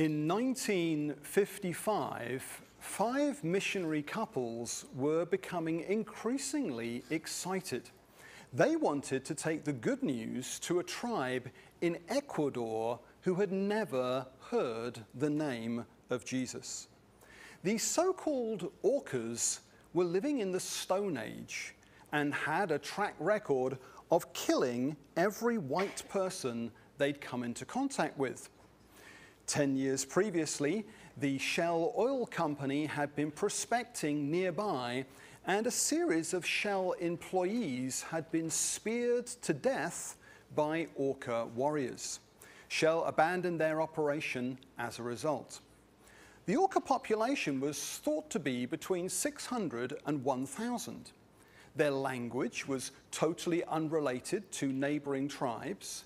In 1955, 5 missionary couples were becoming increasingly excited. They wanted to take the good news to a tribe in Ecuador who had never heard the name of Jesus. These so-called Aucas were living in the Stone Age and had a track record of killing every white person they'd come into contact with. 10 years previously, the Shell Oil Company had been prospecting nearby, and a series of Shell employees had been speared to death by Auca warriors. Shell abandoned their operation as a result. The Auca population was thought to be between 600 and 1,000. Their language was totally unrelated to neighboring tribes,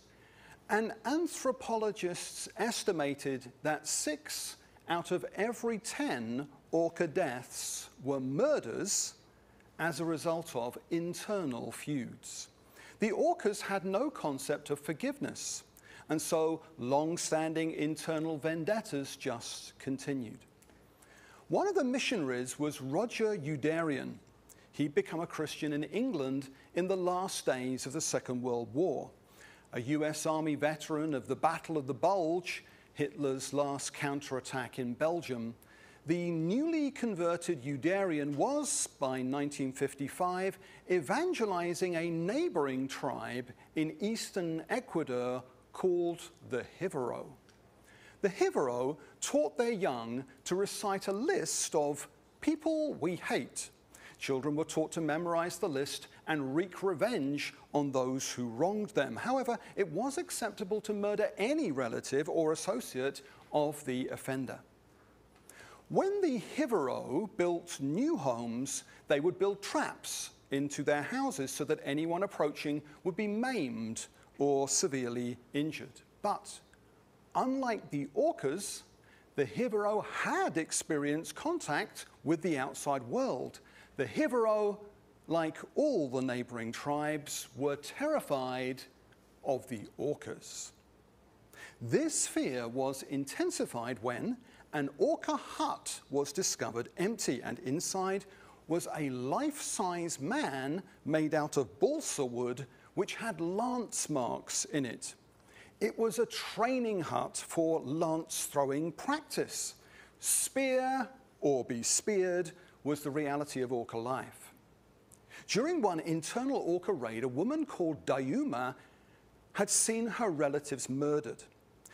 and anthropologists estimated that 6 out of every 10 Auca deaths were murders as a result of internal feuds. The Aucas had no concept of forgiveness, and so long-standing internal vendettas just continued. One of the missionaries was Roger Youderian. He'd become a Christian in England in the last days of the Second World War. A US Army veteran of the Battle of the Bulge, Hitler's last counterattack in Belgium, the newly converted Youderian was, by 1955, evangelizing a neighboring tribe in eastern Ecuador called the Jivaro. The Jivaro taught their young to recite a list of people we hate. Children were taught to memorize the list and wreak revenge on those who wronged them. However, it was acceptable to murder any relative or associate of the offender. When the Jivaro built new homes, they would build traps into their houses so that anyone approaching would be maimed or severely injured. But unlike the Aucas, the Jivaro had experienced contact with the outside world. The Jivaro, like all the neighboring tribes, were terrified of the Aucas. This fear was intensified when an Auca hut was discovered empty, and inside was a life-size man made out of balsa wood which had lance marks in it. It was a training hut for lance-throwing practice. Spear or be speared was the reality of Auca life. During one internal Auca raid, a woman called Dayuma had seen her relatives murdered.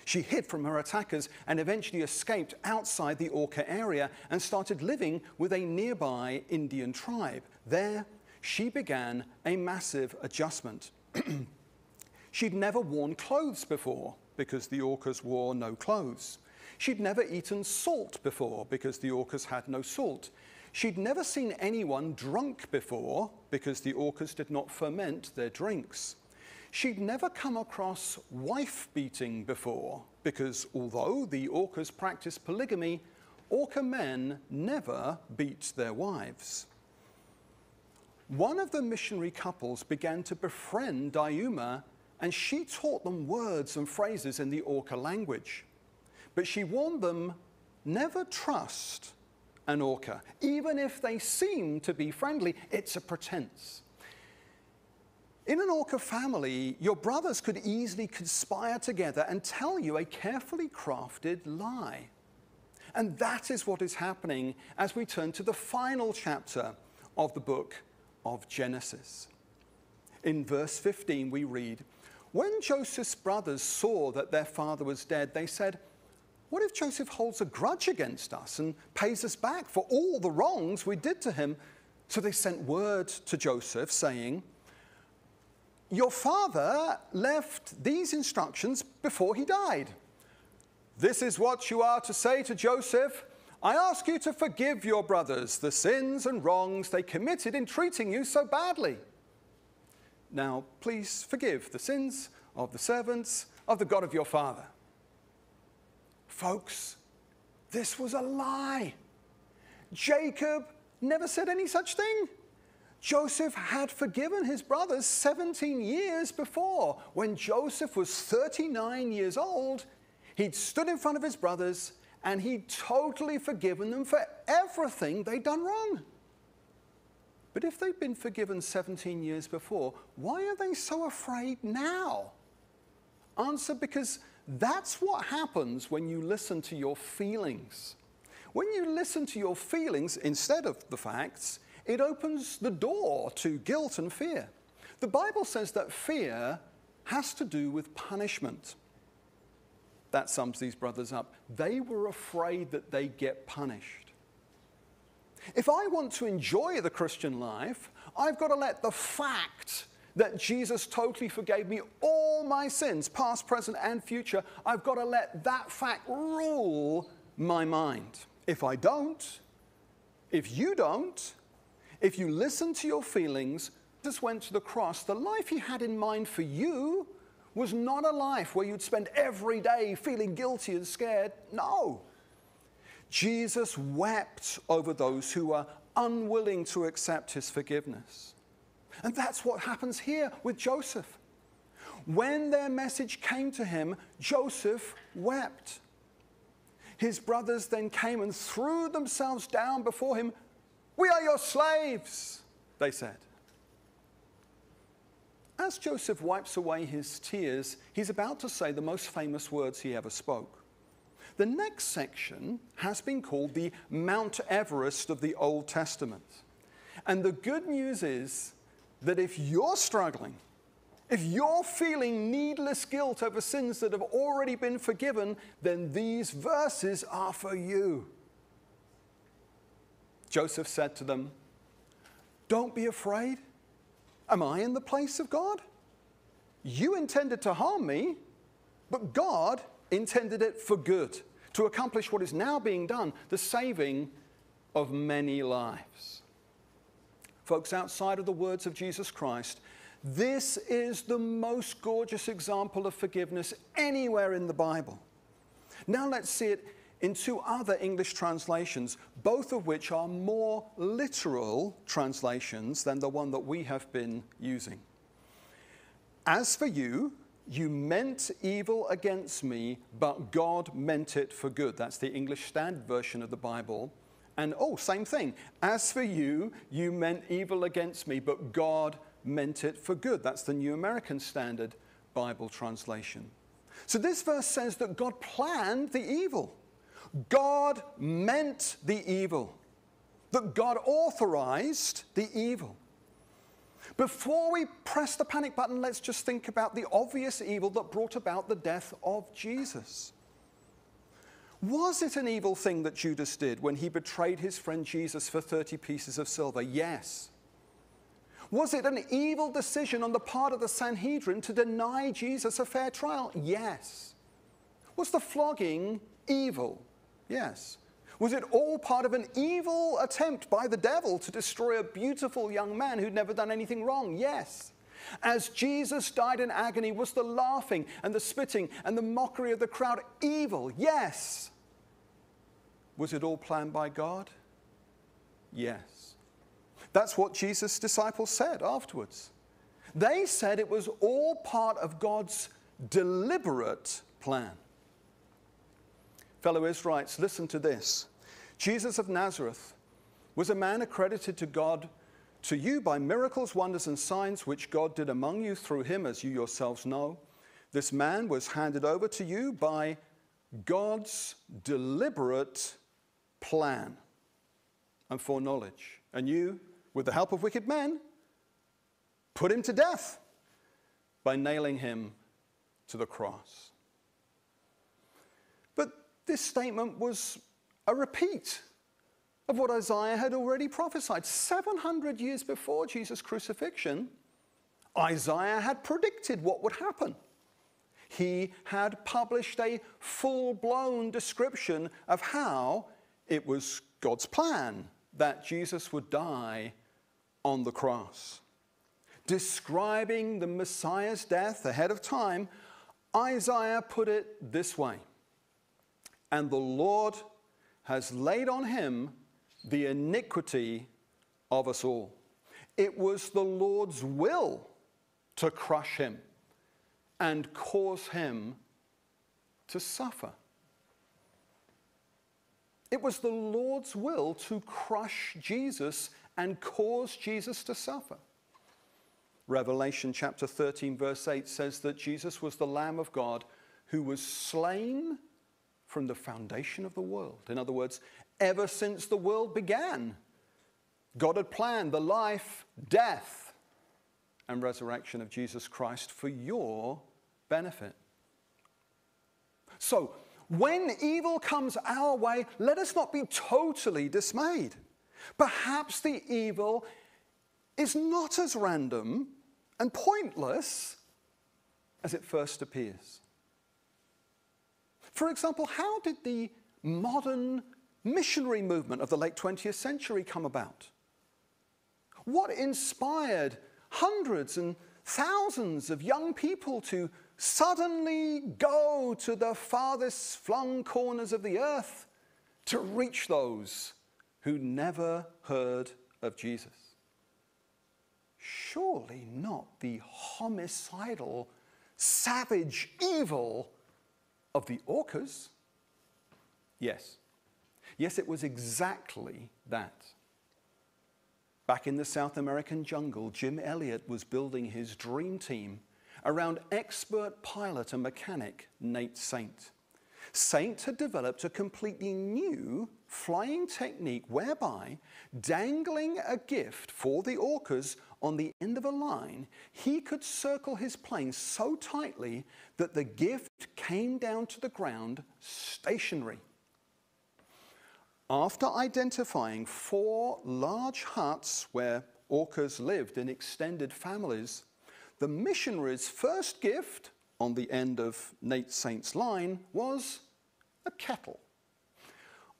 She hid from her attackers and eventually escaped outside the Auca area and started living with a nearby Indian tribe. There, she began a massive adjustment. She'd never worn clothes before because the Aucas wore no clothes. She'd never eaten salt before because the Aucas had no salt. She'd never seen anyone drunk before because the Aucas did not ferment their drinks. She'd never come across wife-beating before because although the Aucas practiced polygamy, Auca men never beat their wives. One of the missionary couples began to befriend Dayuma, and she taught them words and phrases in the Auca language. But she warned them, never trust an Auca. Even if they seem to be friendly, it's a pretense. In an Auca family, your brothers could easily conspire together and tell you a carefully crafted lie. And that is what is happening as we turn to the final chapter of the book of Genesis. In verse 15 we read, "When Joseph's brothers saw that their father was dead, they said, 'What if Joseph holds a grudge against us and pays us back for all the wrongs we did to him?' So they sent word to Joseph saying, 'Your father left these instructions before he died. This is what you are to say to Joseph. I ask you to forgive your brothers the sins and wrongs they committed in treating you so badly. Now, please forgive the sins of the servants of the God of your father.'" Folks, this was a lie. Jacob never said any such thing. Joseph had forgiven his brothers 17 years before. When Joseph was 39 years old, He'd stood in front of his brothers and he'd totally forgiven them for everything they'd done wrong. But if they'd been forgiven 17 years before, why are they so afraid now? Answer: because that's what happens when you listen to your feelings. When you listen to your feelings instead of the facts, it opens the door to guilt and fear. The Bible says that fear has to do with punishment. That sums these brothers up. They were afraid that they'd get punished. If I want to enjoy the Christian life, I've got to let the fact that Jesus totally forgave me all my sins, past, present, and future, I've got to let that fact rule my mind. If I don't, if you don't, if you listen to your feelings, Jesus went to the cross, the life he had in mind for you was not a life where you'd spend every day feeling guilty and scared. No. Jesus wept over those who were unwilling to accept his forgiveness. And that's what happens here with Joseph. When their message came to him, Joseph wept. His brothers then came and threw themselves down before him. "We are your slaves," they said. As Joseph wipes away his tears, he's about to say the most famous words he ever spoke. The next section has been called the Mount Everest of the Old Testament. And the good news is that if you're struggling, if you're feeling needless guilt over sins that have already been forgiven, then these verses are for you. Joseph said to them, "Don't be afraid. Am I in the place of God? You intended to harm me, but God intended it for good, to accomplish what is now being done, the saving of many lives." Folks, outside of the words of Jesus Christ, this is the most gorgeous example of forgiveness anywhere in the Bible. Now let's see it in two other English translations, both of which are more literal translations than the one that we have been using. "As for you, you meant evil against me, but God meant it for good." That's the English Standard Version of the Bible. And same thing. "As for you, you meant evil against me, but God meant it for good." That's the New American Standard Bible translation. So this verse says that God planned the evil. God meant the evil. That God authorized the evil. Before we press the panic button, let's just think about the obvious evil that brought about the death of Jesus. Was it an evil thing that Judas did when he betrayed his friend Jesus for 30 pieces of silver? Yes. Was it an evil decision on the part of the Sanhedrin to deny Jesus a fair trial? Yes. Was the flogging evil? Yes. Was it all part of an evil attempt by the devil to destroy a beautiful young man who'd never done anything wrong? Yes. As Jesus died in agony, was the laughing and the spitting and the mockery of the crowd evil? Yes. Was it all planned by God? Yes. That's what Jesus' disciples said afterwards. They said it was all part of God's deliberate plan. Fellow Israelites, listen to this. Jesus of Nazareth was a man accredited to God, to you by miracles, wonders, and signs which God did among you through him, as you yourselves know. This man was handed over to you by God's deliberate plan and foreknowledge. And you, with the help of wicked men, put him to death by nailing him to the cross. But this statement was a repeat of what Isaiah had already prophesied. 700 years before Jesus' crucifixion, Isaiah had predicted what would happen. He had published a full-blown description of how it was God's plan that Jesus would die on the cross. Describing the Messiah's death ahead of time, Isaiah put it this way: "And the Lord has laid on him the iniquity of us all." It was the Lord's will to crush him and cause him to suffer. It was the Lord's will to crush Jesus and cause Jesus to suffer. Revelation chapter 13 verse 8 says that Jesus was the Lamb of God who was slain from the foundation of the world. In other words, ever since the world began, God had planned the life, death, and resurrection of Jesus Christ for your benefit. So, when evil comes our way, let us not be totally dismayed. Perhaps the evil is not as random and pointless as it first appears. For example, how did the modern missionary movement of the late 20th century come about? What inspired hundreds and thousands of young people to suddenly go to the farthest flung corners of the earth to reach those who never heard of Jesus? Surely not the homicidal, savage evil of the orcas. Yes. Yes, it was exactly that. Back in the South American jungle, Jim Elliot was building his dream team around expert pilot and mechanic Nate Saint. Saint had developed a completely new flying technique whereby, dangling a gift for the orcas on the end of a line, he could circle his plane so tightly that the gift came down to the ground stationary. After identifying 4 large huts where orcas lived in extended families, the missionaries' first gift on the end of Nate Saint's line was a kettle.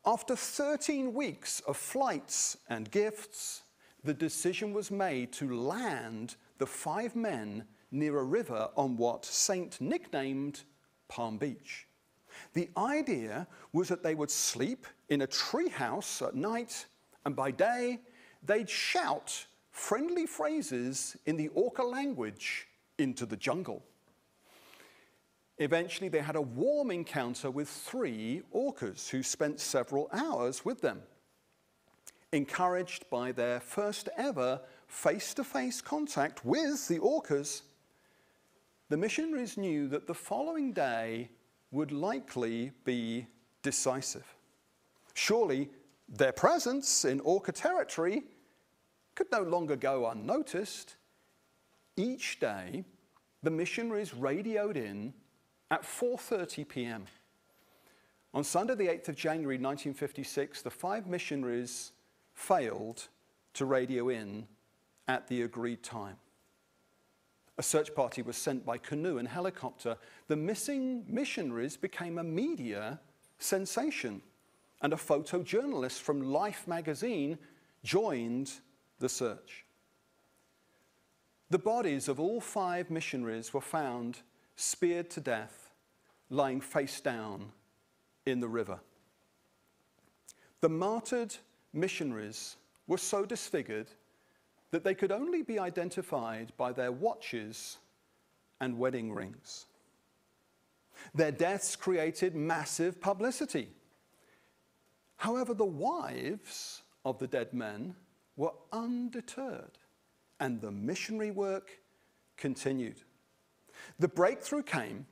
After 13 weeks of flights and gifts, the decision was made to land the 5 men near a river on what Saint nicknamed Palm Beach. The idea was that they would sleep in a tree house at night, and by day they'd shout friendly phrases in the orca language into the jungle. Eventually, they had a warm encounter with 3 orcas who spent several hours with them. Encouraged by their first ever face-to-face contact with the orcas, the missionaries knew that the following day would likely be decisive. Surely, their presence in orca territory could no longer go unnoticed. Each day, the missionaries radioed in at 4:30 p.m. On Sunday, the 8th of January 1956, the 5 missionaries failed to radio in at the agreed time. A search party was sent by canoe and helicopter. The missing missionaries became a media sensation, and a photojournalist from Life magazine joined the search. The bodies of all 5 missionaries were found speared to death, lying face down in the river. The martyred missionaries were so disfigured that they could only be identified by their watches and wedding rings. Their deaths created massive publicity. However, the wives of the dead men were undeterred, and the missionary work continued. The breakthrough came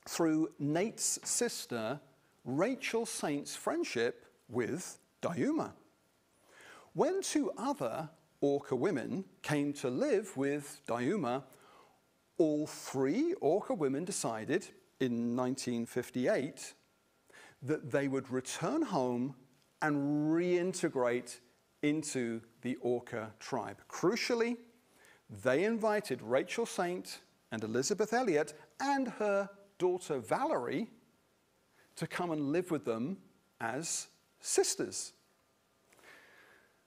through Nate's sister, Rachel Saint's friendship with Dayuma. When 2 other orca women came to live with Dayuma, all 3 orca women decided in 1958 that they would return home and reintegrate into the orca tribe. Crucially, they invited Rachel Saint and Elizabeth Elliot and her daughter Valerie to come and live with them as sisters.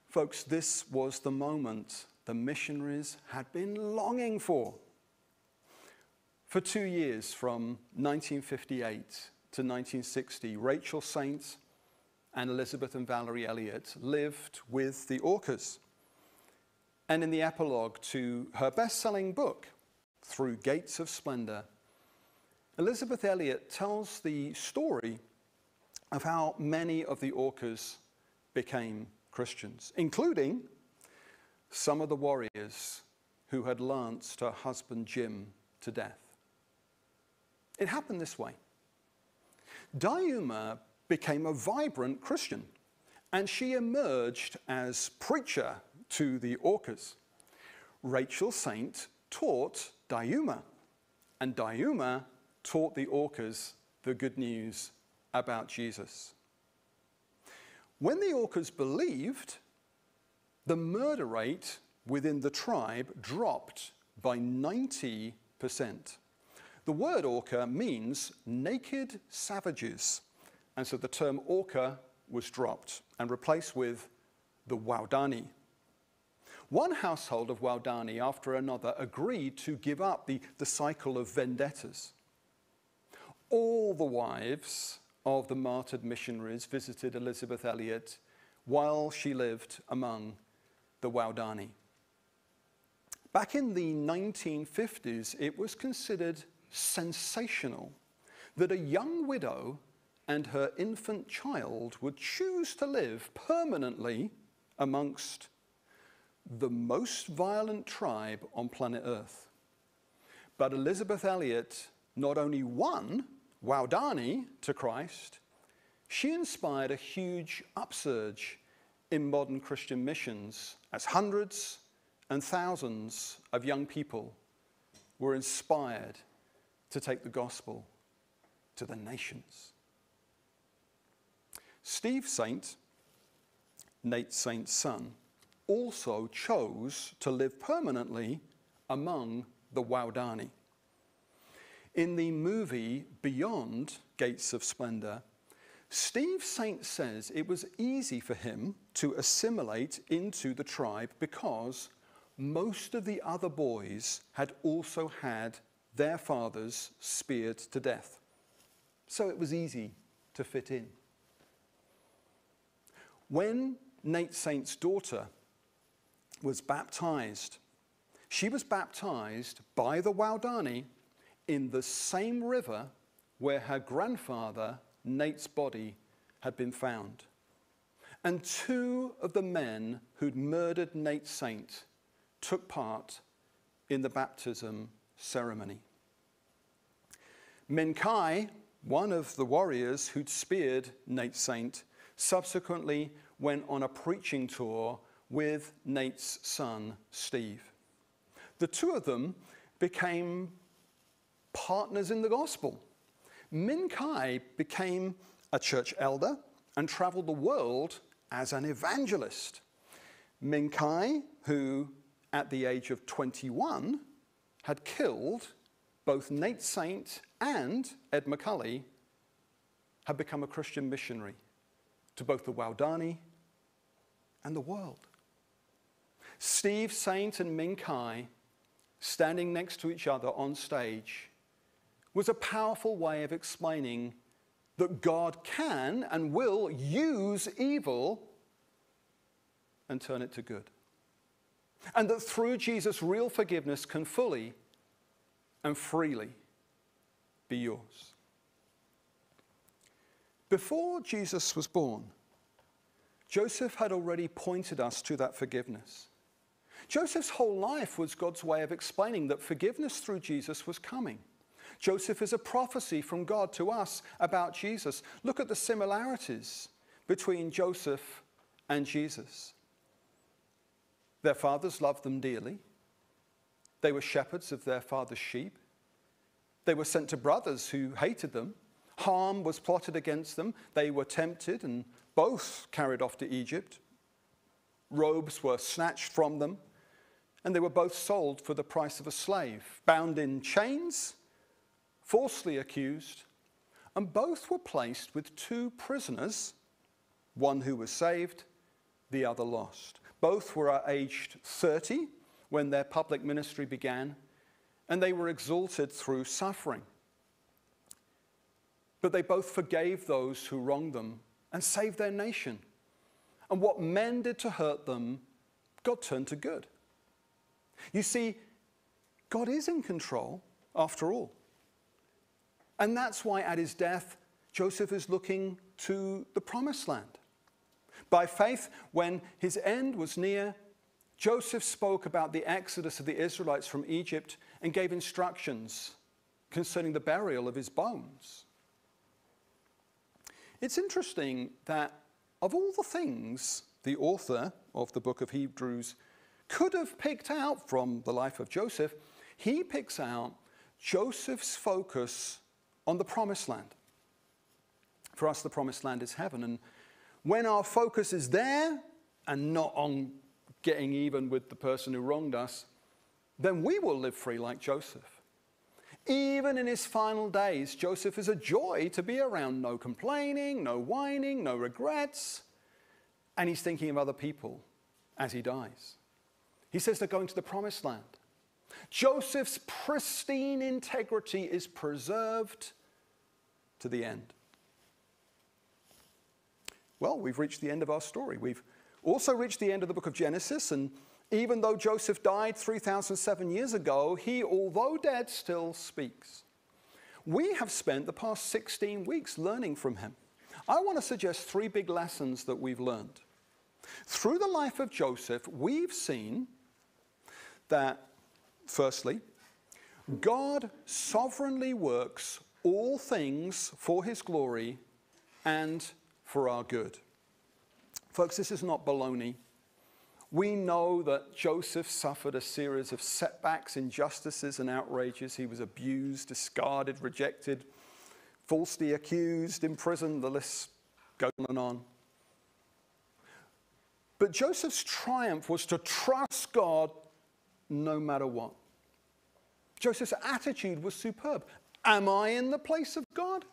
Folks, this was the moment the missionaries had been longing for. For 2 years, from 1958 to 1960, Rachel Saint and Elizabeth and Valerie Elliot lived with the orcas. And in the epilogue to her best-selling book, Through Gates of Splendor, Elisabeth Elliot tells the story of how many of the Orcas became Christians, including some of the warriors who had lanced her husband Jim to death. It happened this way. Dayuma became a vibrant Christian, and she emerged as preacher to the Orcas. Rachel Saint taught Dayuma, and Dayuma taught the Orcas the good news about Jesus. When the Orcas believed, the murder rate within the tribe dropped by 90%. The word Orca means naked savages, and so the term Orca was dropped and replaced with the Waodani. One household of Waodani after another agreed to give up the cycle of vendettas. All the wives of the martyred missionaries visited Elisabeth Elliot while she lived among the Waodani. Back in the 1950s, it was considered sensational that a young widow and her infant child would choose to live permanently amongst the most violent tribe on planet Earth. But Elisabeth Elliot not only won Waodani to Christ, she inspired a huge upsurge in modern Christian missions as hundreds and thousands of young people were inspired to take the gospel to the nations. Steve Saint, Nate Saint's son, also chose to live permanently among the Waodani. In the movie Beyond Gates of Splendor, Steve Saint says it was easy for him to assimilate into the tribe because most of the other boys had also had their fathers speared to death. So it was easy to fit in. When Nate Saint's daughter was baptized, she was baptized by the Waodani in the same river where her grandfather, Nate's body, had been found. And two of the men who'd murdered Nate Saint took part in the baptism ceremony. Menkai, one of the warriors who'd speared Nate Saint, subsequently went on a preaching tour with Nate's son, Steve. The two of them became partners in the gospel. Menkai became a church elder and traveled the world as an evangelist. Menkai, who at the age of 21 had killed both Nate Saint and Ed McCully, had become a Christian missionary to both the Waodani and the world. Steve Saint and Menkai standing next to each other on stage was a powerful way of explaining that God can and will use evil and turn it to good. And that through Jesus, real forgiveness can fully and freely be yours. Before Jesus was born, Joseph had already pointed us to that forgiveness. Joseph's whole life was God's way of explaining that forgiveness through Jesus was coming. Joseph is a prophecy from God to us about Jesus. Look at the similarities between Joseph and Jesus. Their fathers loved them dearly. They were shepherds of their father's sheep. They were sent to brothers who hated them. Harm was plotted against them. They were tempted and both carried off to Egypt. Robes were snatched from them, and they were both sold for the price of a slave, bound in chains, falsely accused, and both were placed with two prisoners, one who was saved, the other lost. Both were aged 30 when their public ministry began, and they were exalted through suffering. But they both forgave those who wronged them and saved their nation. And what men did to hurt them, God turned to good. You see, God is in control after all. And that's why at his death, Joseph is looking to the promised land. By faith, when his end was near, Joseph spoke about the exodus of the Israelites from Egypt and gave instructions concerning the burial of his bones. It's interesting that of all the things the author of the book of Hebrews could have picked out from the life of Joseph, he picks out Joseph's focus on the promised land. For us, the promised land is heaven. And when our focus is there and not on getting even with the person who wronged us, then we will live free like Joseph. Even in his final days, Joseph is a joy to be around. No complaining, no whining, no regrets. And he's thinking of other people as he dies. He says they're going to the promised land. Joseph's pristine integrity is preserved to the end. Well, we've reached the end of our story. We've also reached the end of the book of Genesis, and even though Joseph died 3,007 years ago, he, although dead, still speaks. We have spent the past 16 weeks learning from him. I want to suggest 3 big lessons that we've learned. Through the life of Joseph, we've seen that, firstly, God sovereignly works all things for his glory and for our good. Folks, this is not baloney. We know that Joseph suffered a series of setbacks, injustices, and outrages. He was abused, discarded, rejected, falsely accused, imprisoned. The list goes on and on. But Joseph's triumph was to trust God no matter what. Joseph's attitude was superb. Am I in the place of God?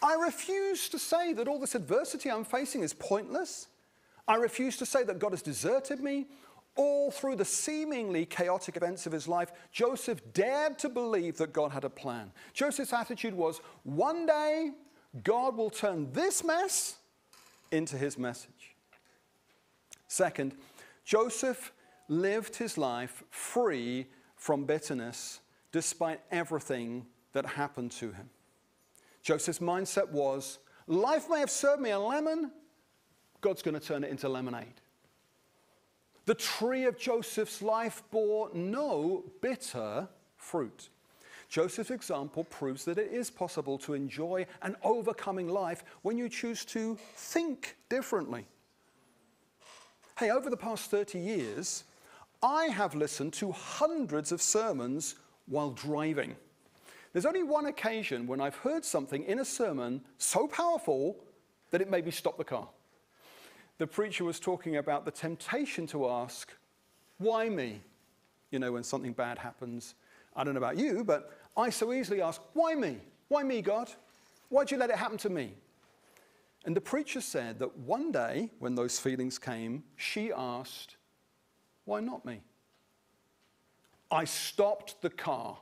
I refuse to say that all this adversity I'm facing is pointless. I refuse to say that God has deserted me. All through the seemingly chaotic events of his life, Joseph dared to believe that God had a plan. Joseph's attitude was, one day, God will turn this mess into his message. Second, Joseph lived his life free from bitterness despite everything that happened to him. Joseph's mindset was, life may have served me a lemon, God's going to turn it into lemonade. The tree of Joseph's life bore no bitter fruit. Joseph's example proves that it is possible to enjoy an overcoming life when you choose to think differently. Hey, over the past 30 years, I have listened to hundreds of sermons while driving. There's only one occasion when I've heard something in a sermon so powerful that it made me stop the car. The preacher was talking about the temptation to ask, why me? You know, when something bad happens. I don't know about you, but I so easily ask, why me? Why me, God? Why'd you let it happen to me? And the preacher said that one day, when those feelings came, she asked, why not me? I stopped the car.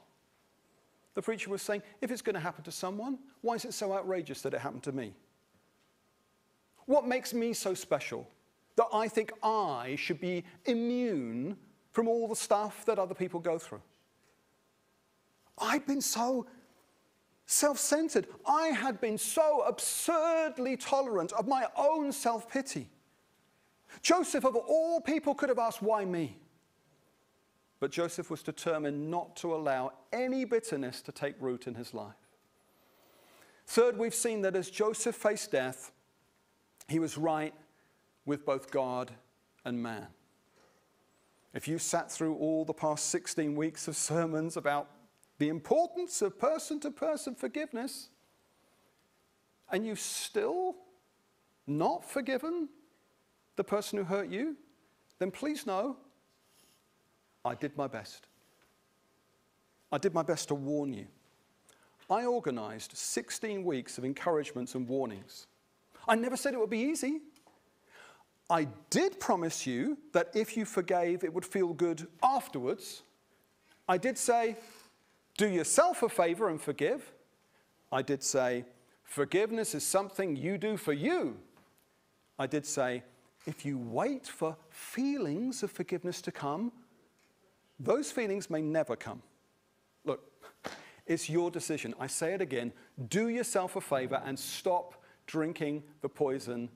The preacher was saying, if it's going to happen to someone, why is it so outrageous that it happened to me? What makes me so special that I think I should be immune from all the stuff that other people go through? I've been so self-centered. I had been so absurdly tolerant of my own self-pity. Joseph, of all people, could have asked, why me? But Joseph was determined not to allow any bitterness to take root in his life. Third, we've seen that as Joseph faced death, he was right with both God and man. If you sat through all the past 16 weeks of sermons about the importance of person-to-person forgiveness, and you've still not forgiven the person who hurt you, then please know, I did my best. I did my best to warn you. I organized 16 weeks of encouragements and warnings. I never said it would be easy. I did promise you that if you forgave, it would feel good afterwards. I did say, do yourself a favor and forgive. I did say, forgiveness is something you do for you. I did say, if you wait for feelings of forgiveness to come, those feelings may never come. Look, It's your decision. I say it again. Do yourself a favor and stop drinking the poison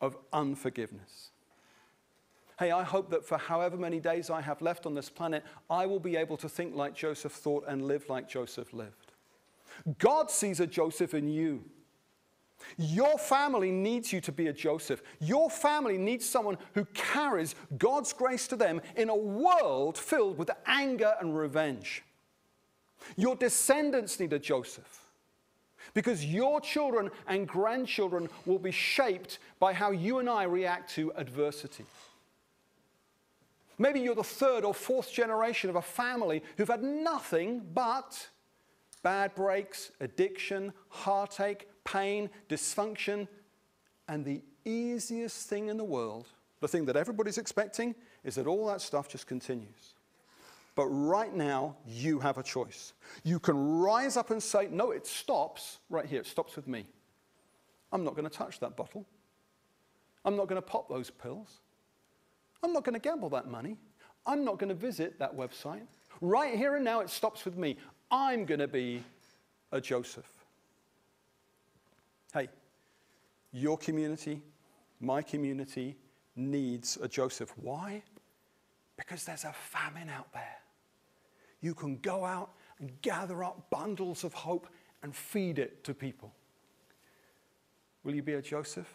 of unforgiveness. Hey, I hope that for however many days I have left on this planet, I will be able to think like Joseph thought and live like Joseph lived. God sees a Joseph in you. Your family needs you to be a Joseph. Your family needs someone who carries God's grace to them in a world filled with anger and revenge. Your descendants need a Joseph, because your children and grandchildren will be shaped by how you and I react to adversity. Maybe you're the third or fourth generation of a family who've had nothing but bad breaks, addiction, heartache, pain, dysfunction, and the easiest thing in the world, the thing that everybody's expecting, is that all that stuff just continues. But right now, you have a choice. You can rise up and say, no, it stops right here. It stops with me. I'm not going to touch that bottle. I'm not going to pop those pills. I'm not going to gamble that money. I'm not going to visit that website. Right here and now, it stops with me. I'm going to be a Joseph. Hey, your community, my community needs a Joseph. Why? Because there's a famine out there. You can go out and gather up bundles of hope and feed it to people. Will you be a Joseph?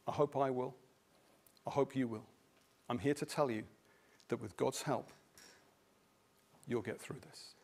I hope I will. I hope you will. I'm here to tell you that with God's help, you'll get through this.